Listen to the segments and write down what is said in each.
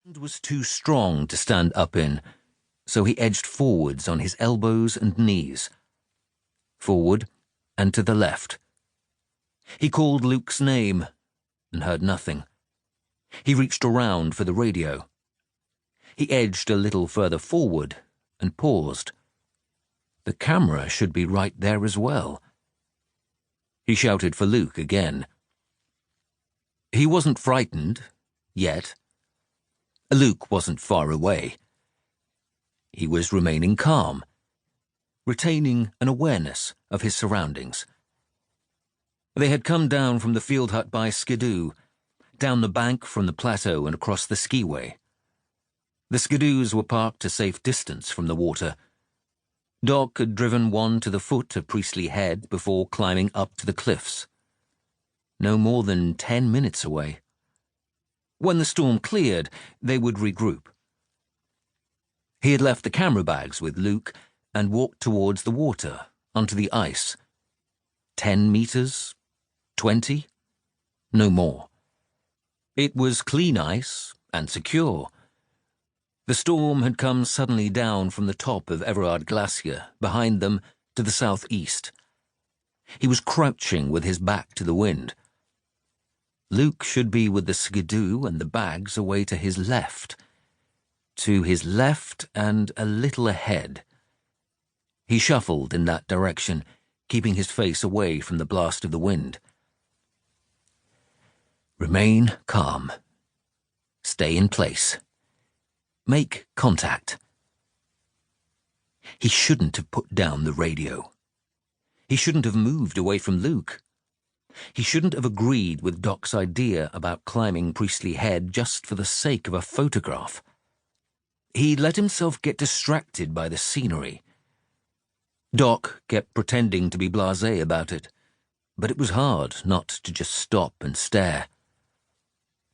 wind was too strong to stand up in, so he edged forwards on his elbows and knees. Forward and to the left. He called Luke's name and heard nothing. He reached around for the radio. He edged a little further forward and paused. The camera should be right there as well. He shouted for Luke again. He wasn't frightened, yet. Luke wasn't far away. He was remaining calm, retaining an awareness of his surroundings. They had come down from the field hut by Skidoo, down the bank from the plateau and across the skiway. The Skidoos were parked a safe distance from the water. Doc had driven one to the foot of Priestley Head before climbing up to the cliffs. No more than 10 minutes away. When the storm cleared, they would regroup. He had left the camera bags with Luke and walked towards the water, onto the ice. 10 meters? 20? No more. It was clean ice and secure. The storm had come suddenly down from the top of Everard Glacier, behind them to the southeast. He was crouching with his back to the wind. Luke should be with the Skidoo and the bags away to his left. To his left and a little ahead. He shuffled in that direction, keeping his face away from the blast of the wind. Remain calm. Stay in place. Make contact. He shouldn't have put down the radio. He shouldn't have moved away from Luke. He shouldn't have agreed with Doc's idea about climbing Priestley Head just for the sake of a photograph. He let himself get distracted by the scenery. Doc kept pretending to be blasé about it, but it was hard not to just stop and stare.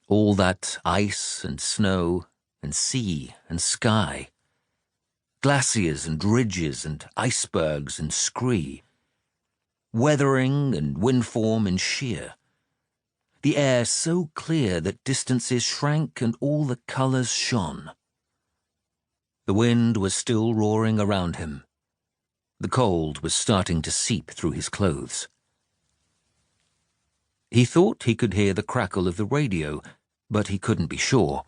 All that ice and snow and sea and sky, glaciers and ridges and icebergs and scree, weathering and windform and sheer, the air so clear that distances shrank and all the colours shone. The wind was still roaring around him. The cold was starting to seep through his clothes. He thought he could hear the crackle of the radio, but he couldn't be sure.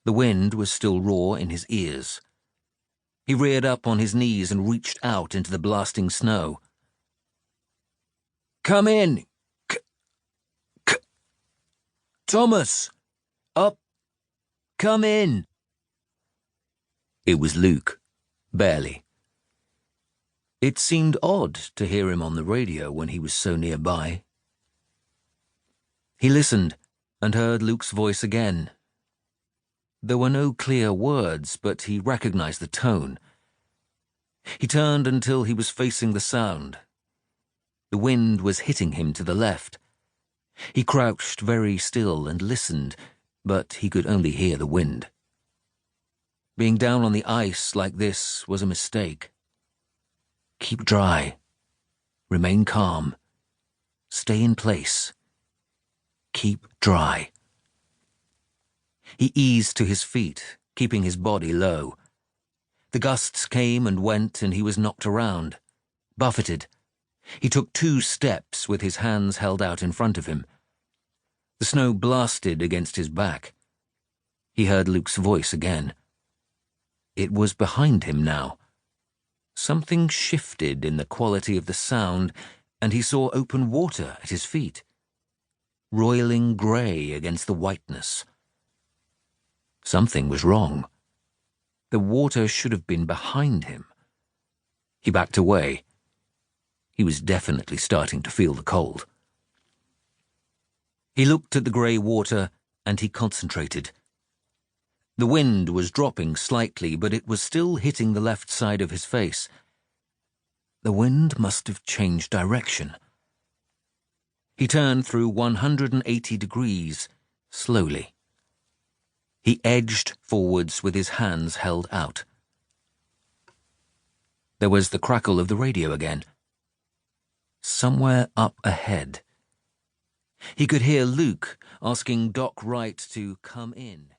The wind was still raw in his ears. He reared up on his knees and reached out into the blasting snow. "Come in! Thomas! Up! Come in!" It was Luke, barely. It seemed odd to hear him on the radio when he was so nearby. He listened and heard Luke's voice again. There were no clear words, but he recognized the tone. He turned until he was facing the sound. The wind was hitting him to the left. He crouched very still and listened, but he could only hear the wind. Being down on the ice like this was a mistake. Keep dry. Remain calm. Stay in place. Keep dry. He eased to his feet, keeping his body low. The gusts came and went, and he was knocked around, buffeted. He took 2 steps with his hands held out in front of him. The snow blasted against his back. He heard Luke's voice again. It was behind him now. Something shifted in the quality of the sound, and he saw open water at his feet, roiling grey against the whiteness. Something was wrong. The water should have been behind him. He backed away. He was definitely starting to feel the cold. He looked at the grey water and he concentrated. The wind was dropping slightly, but it was still hitting the left side of his face. The wind must have changed direction. He turned through 180 degrees, slowly. He edged forwards with his hands held out. There was the crackle of the radio again. Somewhere up ahead. He could hear Luke asking Doc Wright to come in.